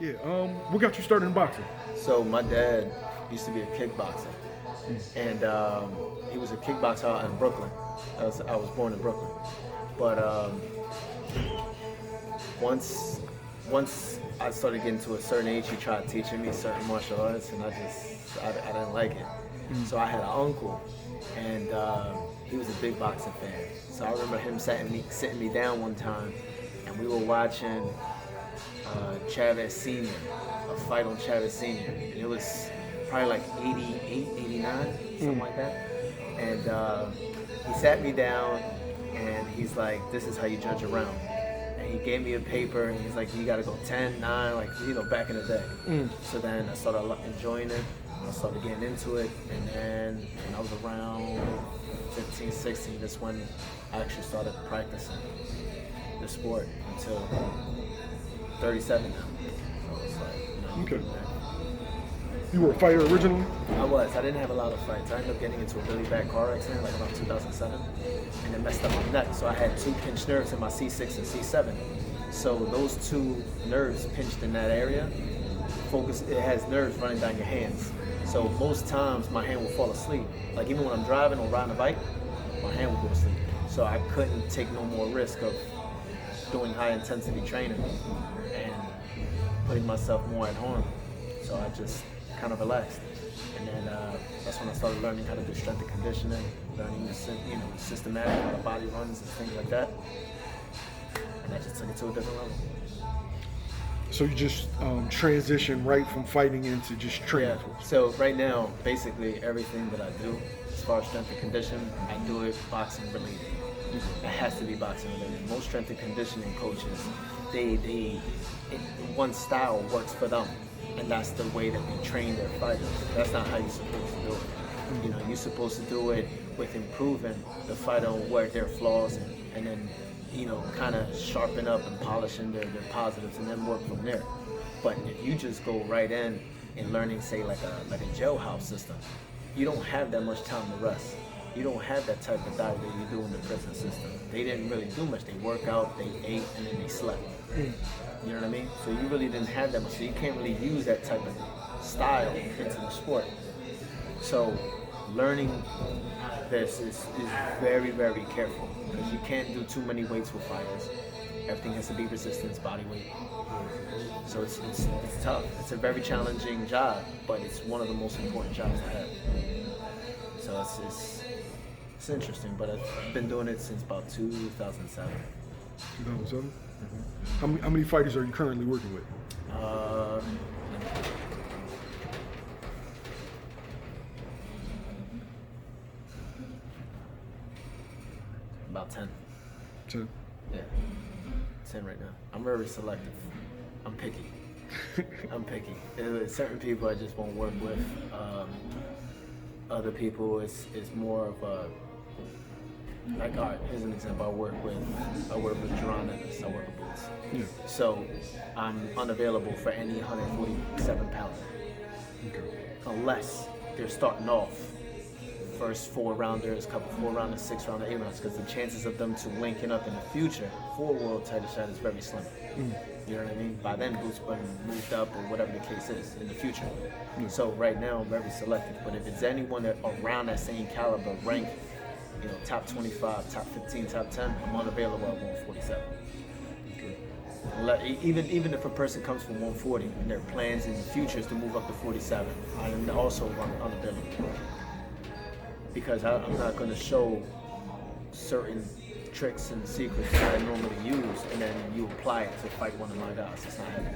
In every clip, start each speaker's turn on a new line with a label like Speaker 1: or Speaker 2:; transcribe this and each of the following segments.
Speaker 1: Yeah. What got you started in boxing?
Speaker 2: So my dad used to be a kickboxer, and he was a kickboxer out in Brooklyn. I was born in Brooklyn, but once I started getting to a certain age, he tried teaching me certain martial arts, and I didn't like it. So I had an uncle, and he was a big boxing fan. So I remember him sitting me down one time, and we were watching Chavez Sr., a fight on Chavez Sr., and it was probably like 88, 89, something like that. And he sat me down, and he's like, "This is how you judge a round." And he gave me a paper, and he's like, "You got to go 10, 9, like, back in the day." So then I started enjoying it. I started getting into it, and then when I was around 15, 16, that's when I actually started practicing the sport until 37 now. So it's like,
Speaker 1: Okay. You were a fighter originally?
Speaker 2: I was. I didn't have a lot of fights. I ended up getting into a really bad car accident like around 2007, and it messed up my neck. So I had 2 pinched nerves in my C6 and C7. So those 2 nerves pinched in that area, it has nerves running down your hands. So most times my hand will fall asleep. Like even when I'm driving or riding a bike, my hand will go to sleep. So I couldn't take no more risk of doing high intensity training and putting myself more at harm. So I just kind of relaxed. And then that's when I started learning how to do strength and conditioning, learning systematic how the body runs and things like that. And I just took it to a different level.
Speaker 1: So you just transitioned right from fighting into just training?
Speaker 2: Yeah. So right now, basically everything that I do, as far as strength and conditioning, I do it boxing related. It has to be boxing related. Most strength and conditioning coaches, one style works for them, and that's the way that they train their fighters. That's not how you're supposed to do it. You're supposed to do it with improving the fighter where their flaws and then kind of sharpen up and polishing their positives and then work from there. But if you just go right in and learning, say, like a jailhouse system, you don't have that much time to rest. You don't have that type of diet that you do in the prison system. They didn't really do much. They work out, they ate, and then they slept. You know what I mean? So you really didn't have that much. So you can't really use that type of style into the sport. So learning this is very, very careful, because you can't do too many weights with fighters. Everything has to be resistance, body weight. So it's tough. It's a very challenging job, but it's one of the most important jobs to have. So it's interesting, but I've been doing it since about 2007.
Speaker 1: 2007? Mm-hmm. How many fighters are you currently working with?
Speaker 2: About 10.
Speaker 1: 10?
Speaker 2: Yeah. 10 right now. I'm very selective. I'm picky. Certain people I just won't work with. Other people, it's more of a, like, all right, here's an example. I work with Jaron Ennis. I work with Boots.
Speaker 1: Yeah.
Speaker 2: So I'm unavailable for any 147 pounder.
Speaker 1: Okay.
Speaker 2: Unless they're starting off first 4-rounders, couple 4-rounders, 6-rounder, 8-rounders, because the chances of them to linking up in the future for a world title shot is very slim. You know what I mean? By then, Boots been moved up or whatever the case is in the future. So right now, I'm very selective. But if it's anyone that around that same caliber, rank, top 25, top 15, top 10, I'm unavailable at 147. Okay. Even if a person comes from 140 and their plans in the future is to move up to 47, I am also unavailable. Because I'm not going to show certain tricks and secrets that I normally use, and then you apply it to fight one of my guys. It's not happening.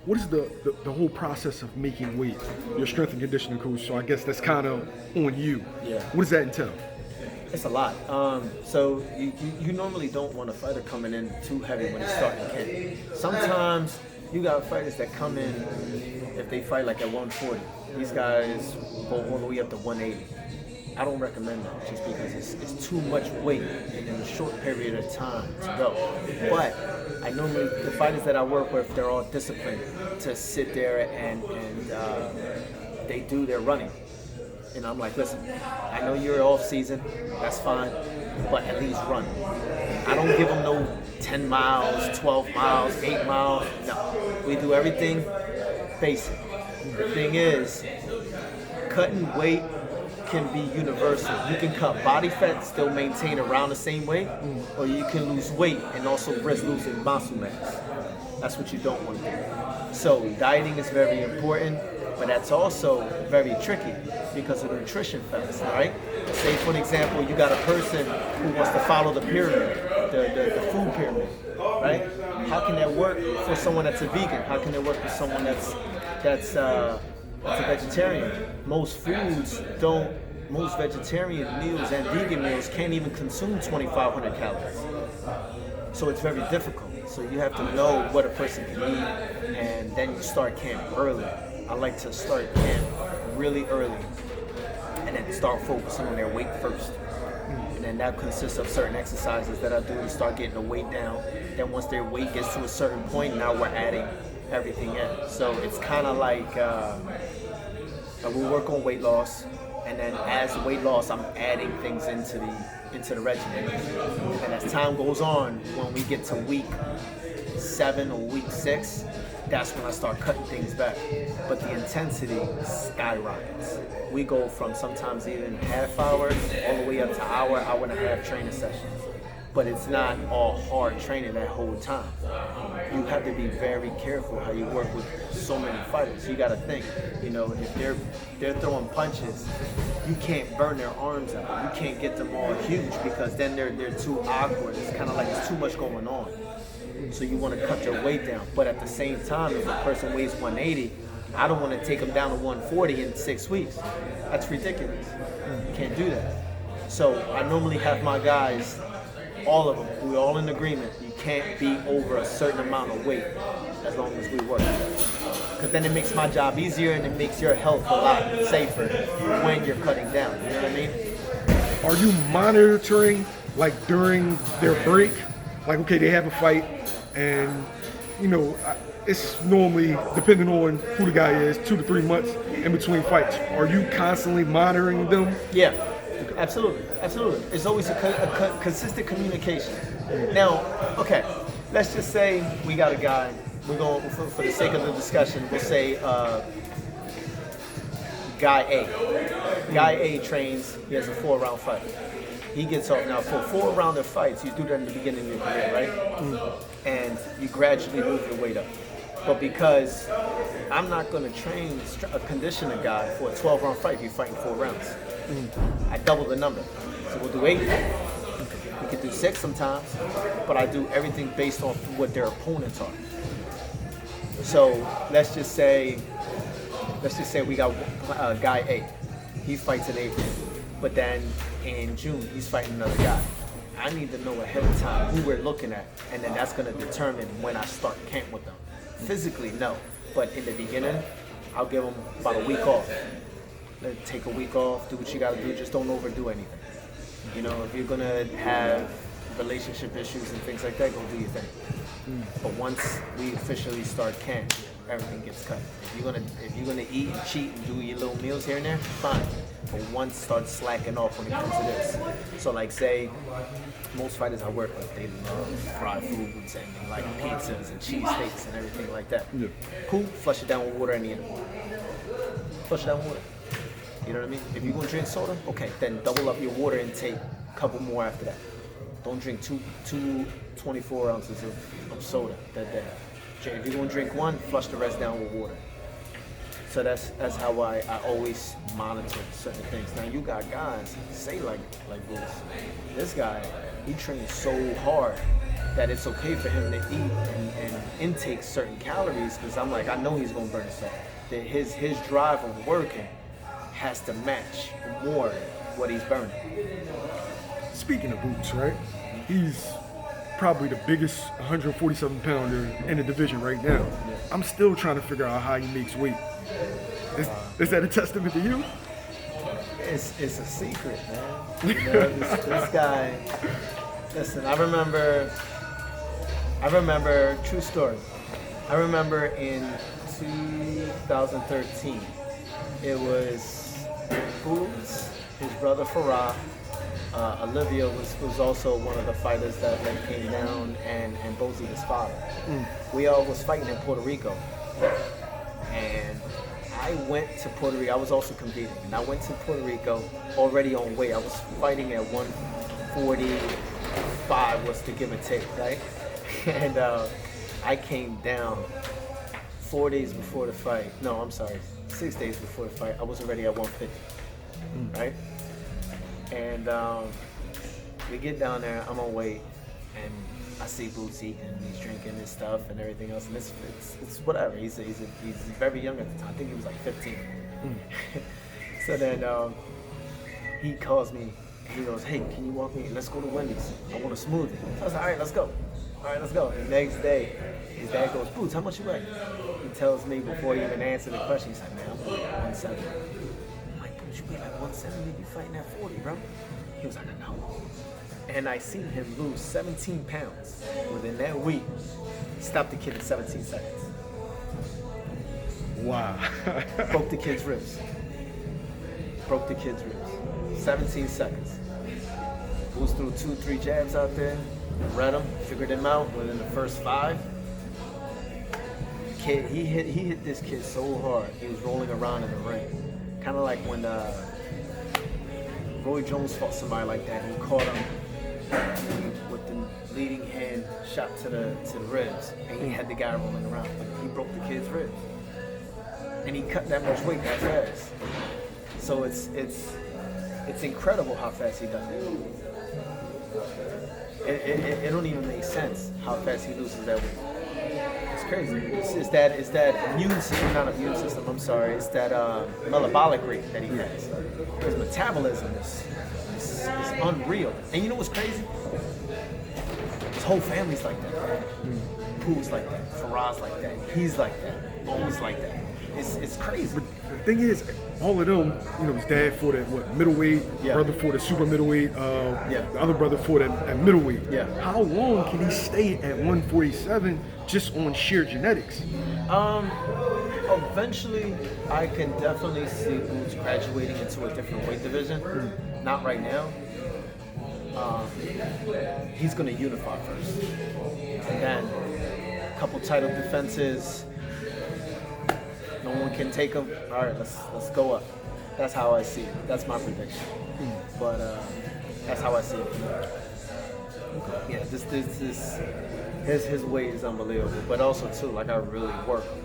Speaker 1: What is the whole process of making weight? Your strength and conditioning coach, so I guess that's kind of on you.
Speaker 2: Yeah.
Speaker 1: What does that entail?
Speaker 2: It's a lot. So you normally don't want a fighter coming in too heavy when he's starting camp. Sometimes you got fighters that come in, if they fight like at 140, these guys go all the way up to 180. I don't recommend that just because it's too much weight in a short period of time to go. But I normally, the fighters that I work with, they're all disciplined to sit there and they do their running. And I'm like, listen, I know you're off season, that's fine, but at least run. I don't give them no 10 10 miles, 12 miles, 8 miles. No, we do everything basic. The thing is, cutting weight can be universal. You can cut body fat, still maintain around the same weight, or you can lose weight and also risk losing muscle mass. That's what you don't want to do. So dieting is very important, but that's also very tricky because of the nutrition facts, right? Say, for example, you got a person who wants to follow the pyramid, the food pyramid, right? How can that work for someone that's a vegan? How can it work for someone that's a vegetarian? Most vegetarian meals and vegan meals can't even consume 2,500 calories. So it's very difficult. So you have to know what a person can eat, and then you start camp early. I like to start camp really early, and then start focusing on their weight first. And then that consists of certain exercises that I do to start getting the weight down. Then once their weight gets to a certain point, now we're adding everything in. So it's kind of like we work on weight loss, and then as weight loss, I'm adding things into the regimen. And as time goes on, when we get to week 7 or week 6, that's when I start cutting things back. But the intensity skyrockets. We go from sometimes even half hour all the way up to hour and a half training sessions. But it's not all hard training that whole time. You have to be very careful how you work with so many fighters. You got to think, if they're throwing punches, you can't burn their arms out. You can't get them all huge because then they're too awkward. It's kind of like there's too much going on. So you want to cut their weight down. But at the same time, if a person weighs 180, I don't want to take them down to 140 in 6 weeks. That's ridiculous. You can't do that. So I normally have my guys, all of them, we're all in agreement. You can't be over a certain amount of weight as long as we work. Because then it makes my job easier and it makes your health a lot safer when you're cutting down. You know what I mean?
Speaker 1: Are you monitoring, like, during their break? Like, okay, they have a fight, and, it's normally, depending on who the guy is, 2 to 3 months in between fights. Are you constantly monitoring them?
Speaker 2: Yeah. Absolutely. It's always a consistent communication. Now, okay, let's just say we got a guy. We're going, for the sake of the discussion, we'll say guy A. Guy A trains. He has a 4-round fight. He gets off. Now, for 4-rounder fights, you do that in the beginning of your career, right? And you gradually move your weight up. But because I'm not going to condition a guy for a 12-round fight if you're fighting 4 rounds. I double the number. So we'll do 8. We can do 6 sometimes, but I do everything based on what their opponents are. So let's just say we got guy A. He fights in April, but then in June he's fighting another guy. I need to know ahead of time who we're looking at, and then that's going to determine when I start camp with them. Physically, no, but in the beginning, I'll give them about a week off. Take a week off, do what you gotta do, just don't overdo anything. If you're gonna have relationship issues and things like that, go do your thing. But once we officially start camp, everything gets cut. If you're gonna eat and cheat and do your little meals here and there, fine. But once start slacking off when it comes to this. So like say, most fighters I work with, they love fried foods and they like pizzas and cheesesteaks and everything like that. Yeah. Cool, flush it down with water in the end. Flush it down with water. You know what I mean? If you're going to drink soda, okay, then double up your water intake, a couple more after that. Don't drink two 24 ounces of soda that day. If you're going to drink 1, flush the rest down with water. So that's how I always monitor certain things. Now you got guys, say like this guy, he trains so hard that it's okay for him to eat and intake certain calories because I'm like, I know he's going to burn himself. That his drive of working has to match more what he's burning.
Speaker 1: Speaking of Boots, right? He's probably the biggest 147 pounder in the division right now. Yeah. I'm still trying to figure out how he makes weight. Is that a testament to you?
Speaker 2: It's a secret, man. This guy. Listen, I remember, true story. I remember in 2013, it was Boots, his brother Farah, Olivia was also one of the fighters that came down, and and Bozy, his father. We all was fighting in Puerto Rico. And I went to Puerto Rico. I was also competing. And I went to Puerto Rico already on weight. I was fighting at 145 was the give or take, right? And I came down 4 days before the fight. No, I'm sorry, 6 days before the fight. I was already at 150, right? And we get down there, I'm on weight, and I see Boots eating, and he's drinking his stuff and everything else, and it's whatever. He's very young at the time. I think he was like 15. So then he calls me. He goes, "Hey, can you walk me? Let's go to Wendy's. I want a smoothie." So I was like, "All right, let's go." All right, let's go. And the next day, his dad goes, "Boots, how much you weigh?" He tells me before he even answered the question. He's like, "Man, I'm weighing 170." I'm like, "Boots, you weigh like 170? You fighting at 40, bro?" He was like, "I know." And I seen him lose 17 pounds within that week. Stopped the kid in 17 seconds.
Speaker 1: Wow.
Speaker 2: Broke the kid's ribs. 17 seconds. Boots threw 2-3 jabs out there. Read him, figured him out within the first 5. Kid, he hit this kid so hard, he was rolling around in the ring. Kind of like when Roy Jones fought somebody like that. He caught him with the leading hand shot to the ribs, and he had the guy rolling around. He broke the kid's ribs, and he cut that much weight that fast. So it's incredible how fast he does it. It don't even make sense how fast he loses that weight. It's crazy. It's that immune system, not immune system, I'm sorry. It's that metabolic rate that he has. His metabolism is unreal. And you know what's crazy? His whole family's like that. Pooh's like that. Faraz like that. He's like that. Bones like that. It's crazy.
Speaker 1: But the thing is, all of them, his dad fought at middleweight, brother fought at super middleweight, the other brother fought at middleweight.
Speaker 2: Yeah.
Speaker 1: How long can he stay at 147 just on sheer genetics?
Speaker 2: Eventually, I can definitely see Boots graduating into a different weight division. Not right now. He's going to unify first. And then a couple title defenses. No one can take him. All right, let's go up. That's how I see it. That's my prediction. But that's how I see it. Yeah, his weight is unbelievable. But also too, like I really work him.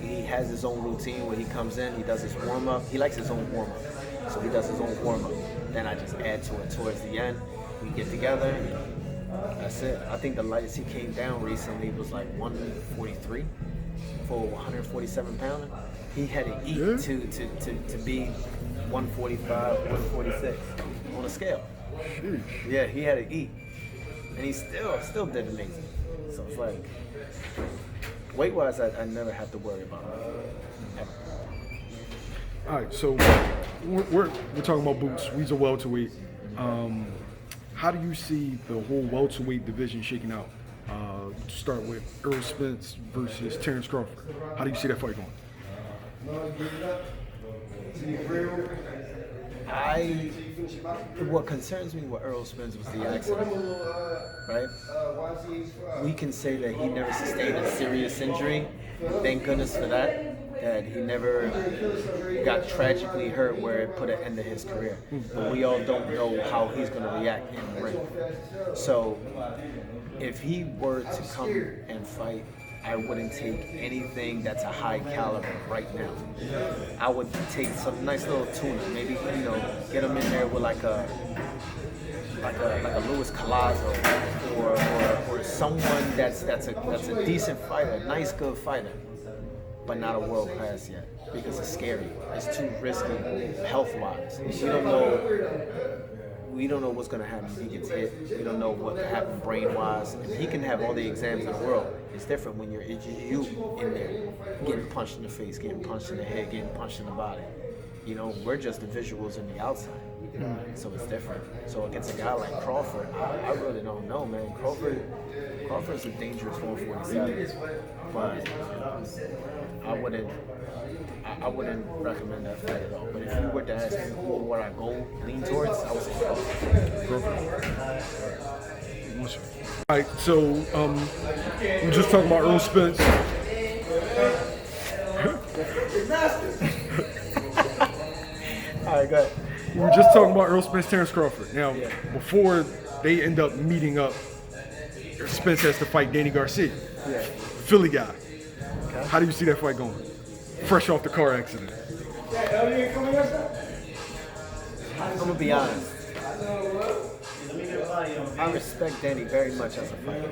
Speaker 2: He has his own routine where he comes in, he does his warm up. He likes his own warm up, so he does his own warm up. Then I just add to it towards the end. We get together. And that's it. I think the lightest he came down recently was like 143. For 147 pounder, he had to eat to be 145, 146 on a scale.
Speaker 1: Sheesh.
Speaker 2: Yeah, he had to eat, and he still did amazing. So it's like weight wise, I never have to worry about it. Ever.
Speaker 1: All right, so we're talking about Boots. He's a welterweight. How do you see the whole welterweight division shaking out? To start with Errol Spence versus Terrence Crawford. How do you see that fight going?
Speaker 2: What concerns me with Errol Spence was the accident, right? We can say that he never sustained a serious injury. Thank goodness for that. That he never got tragically hurt where it put an end to his career. But we all don't know how he's going to react in the ring. So if he were to come and fight, I wouldn't take anything that's a high caliber right now. I would take some nice little tuna, maybe get him in there with like a Luis Collazo or someone that's a decent fighter, a nice good fighter, but not a world class yet because it's scary. It's too risky health wise. We don't know what's going to happen if he gets hit. We don't know what can happen brain-wise. And he can have all the exams in the world. It's different when you're you in there, getting punched in the face, getting punched in the head, getting punched in the body. We're just the visuals on the outside. So it's different. So against a guy like Crawford, I really don't know, man. Crawford's a dangerous 147, but I wouldn't recommend that fight at all. But if you were to ask me what I lean towards, I would say Crawford.
Speaker 1: All right, so we were just talking about Errol Spence.
Speaker 2: All right, go ahead.
Speaker 1: We were just talking about Errol Spence, Terrence Crawford. Now,
Speaker 2: Yeah.
Speaker 1: before they end up meeting up, Spence has to fight Danny Garcia,
Speaker 2: Yeah.
Speaker 1: Philly guy.
Speaker 2: Okay.
Speaker 1: How do you see that fight going? Fresh off the car accident.
Speaker 2: I'm gonna be honest. I respect Danny very much as a fighter,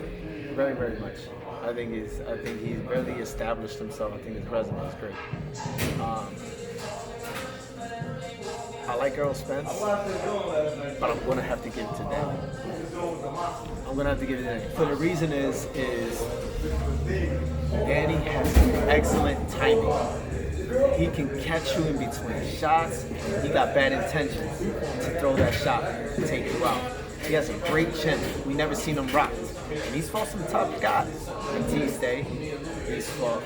Speaker 2: very, very much. I think he's really established himself. I think his resume is great. I like Errol Spence, but I'm gonna have to give it to Danny. I'm gonna have to give it to Danny. For the reason is Danny has excellent timing. He can catch you in between shots. He got bad intentions to throw that shot and take you out. He has a great chin. We never seen him rocked. And he's fought some tough guys. Like T-Stay. He's fought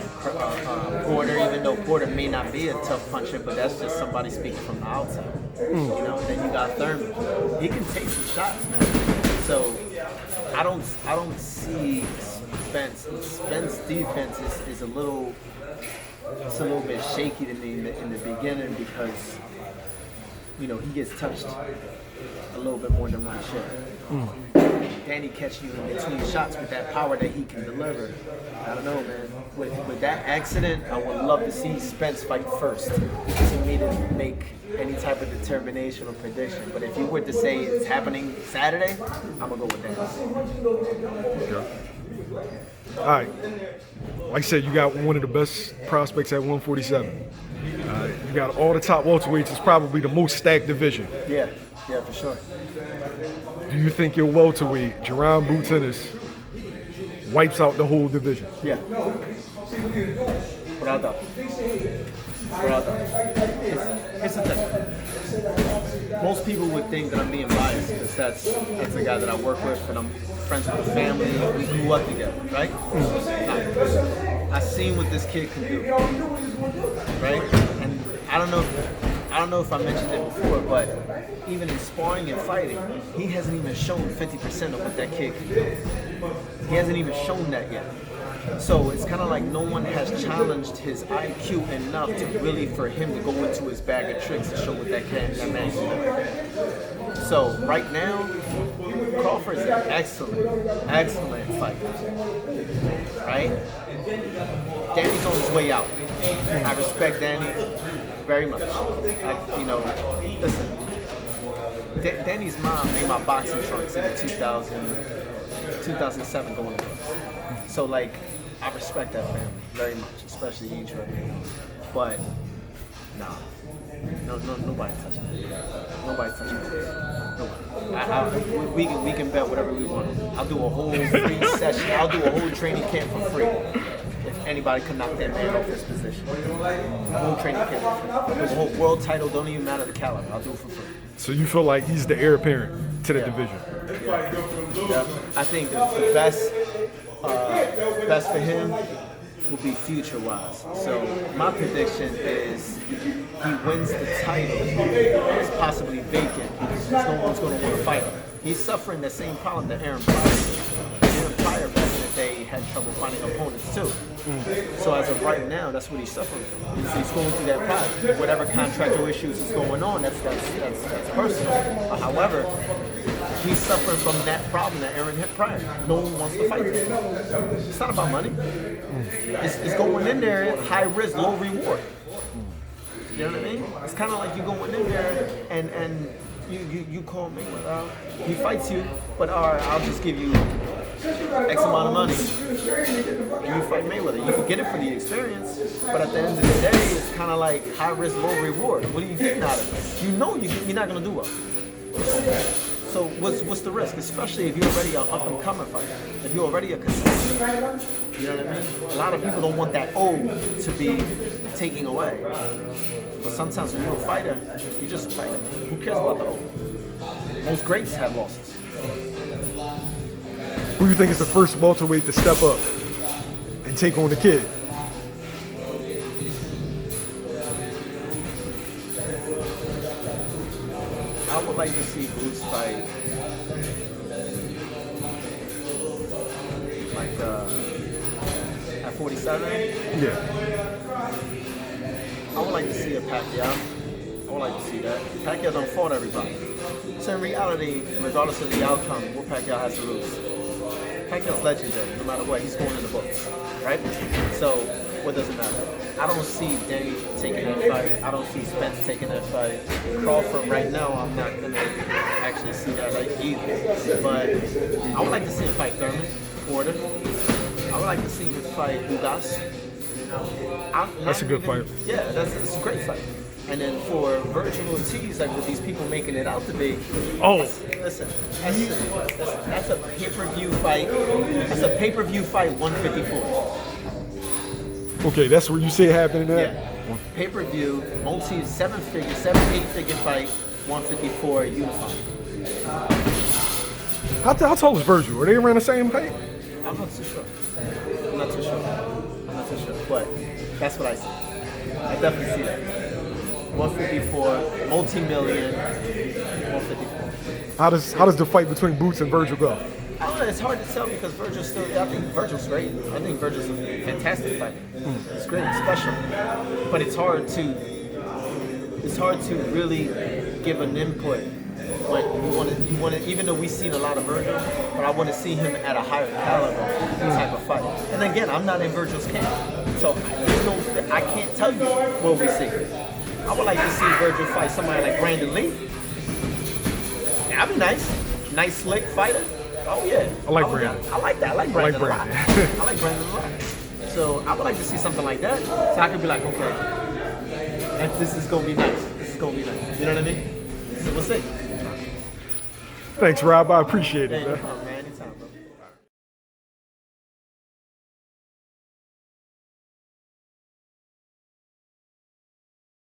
Speaker 2: Porter, even though Porter may not be a tough puncher, but that's just somebody speaking from the outside. You know, and then you got Thurman. He can take some shots, man. So I don't see Spence. Spence's defense is a little bit shaky to me in the beginning because, you know, he gets touched a little bit more than one should. Danny catching you in between shots with that power that he can deliver. I don't know, man. With that accident, I would love to see Spence fight first to me to make any type of determination or prediction. But if you were to say it's happening Saturday, I'm going to go with that.
Speaker 1: Okay. All right. Like I said, you got one of the best prospects at 147. You got all the top welterweights. It's probably the most stacked division.
Speaker 2: Yeah, for sure.
Speaker 1: Do you think your welterweight, Jaron Ennis, wipes out the whole division?
Speaker 2: Yeah. Without doubt. Here's the thing. Most people would think that I'm being biased because that's a guy that I work with and I'm friends with the family. We grew up together, right? I seen what this kid can do, right? And I don't know if I mentioned it before, but even in sparring and fighting, he hasn't even shown 50% of what that kid can do. He hasn't even shown that yet. So it's kind of like no one has challenged his IQ enough to really for him to go into his bag of tricks and show what that man can do. So right now, Crawford's an excellent fighter, right? Danny's on his way out. I respect Danny very much. Listen, Danny's mom made my boxing trunks in 2007 going on. So like, I respect that family very much, especially each other. But nah, nobody's touching it. Nobody's touching it. Nobody. We can bet whatever we want. I'll do a whole free session. I'll do a whole training camp for free. If anybody can knock that man off his position. A whole training camp for free. The whole world title don't even matter the caliber. I'll do it for free.
Speaker 1: So you feel like he's the heir apparent to the division?
Speaker 2: Yeah. I think the best for him will be future-wise. So my prediction is he wins the title. It's possibly vacant because no one's going to want to fight him. He's suffering the same problem that Aaron Pryor did. Aaron Pryor back in the day had trouble finding opponents too. So as of right now, that's what he's suffering from. He's going through that path. Whatever contractual issues is going on, that's personal. However, he's suffering from that problem that Aaron hit prior. No one wants to fight him. It's not about money. It's going in there, high risk, low reward. You know what I mean? It's kind of like you going in there and you call Mayweather out. He fights you, but all right, I'll just give you X amount of money. You fight Mayweather. You can get it for the experience, but at the end of the day, it's kind of like high risk, low reward. What are you getting out of it? You know you're not going to do well. So what's the risk? Especially if you're already an up-and-coming fighter. If you're already a contender. You know what I mean? A lot of people don't want that O to be taken away. But sometimes when you're a fighter, you just fight. Who cares about the O? Most greats have losses.
Speaker 1: Who do you think is the first welterweight to step up and take on the kid?
Speaker 2: I would like to see Boots fight like at 47.
Speaker 1: Yeah.
Speaker 2: I would like to see a Pacquiao. I would like to see that. Pacquiao don't fought everybody. So in reality, regardless of the outcome, what Pacquiao has to lose. Pacquiao's legendary. No matter what, he's going in the books, right? So what does it matter? I don't see Danny taking that fight. I don't see Spence taking that fight. Crawford right now, I'm not gonna actually see that like either. But I would like to see him fight Thurman, Porter. I would like to see him fight Ugas.
Speaker 1: That's a good fight.
Speaker 2: Yeah, that's a great fight. And then for Virgil Ortiz, like with these people making it out to be, listen, that's a pay-per-view fight. That's a pay-per-view fight 154.
Speaker 1: Okay, that's where you see it happening at?
Speaker 2: Yeah. Pay-per-view, multi 8-figure fight, 154 unified.
Speaker 1: How tall is Virgil? Are they around the same height?
Speaker 2: I'm not too sure. But that's what I see. I definitely see that. 154, multi-million, 154.
Speaker 1: How does the fight between Boots and Virgil go?
Speaker 2: I don't know, it's hard to tell because Virgil's still. I think Virgil's great. I think Virgil's a fantastic fighter. It's great, it's special, but it's hard to really give an input. When you want to, even though we've seen a lot of Virgil, but I want to see him at a higher caliber type of fight. And again, I'm not in Virgil's camp, so I can't tell you what we see. I would like to see Virgil fight somebody like Brandon Lee. That'd be nice. Nice, slick fighter. Oh yeah.
Speaker 1: I like Brandon.
Speaker 2: I like that. I like Brandon a lot. I like Brandon a lot. So I would like to see something like that. So I could be like, okay, this is gonna be nice. This is gonna be nice. You know what I mean? So we'll see.
Speaker 1: Thanks, Rob. I appreciate it,
Speaker 2: Hey,
Speaker 1: man.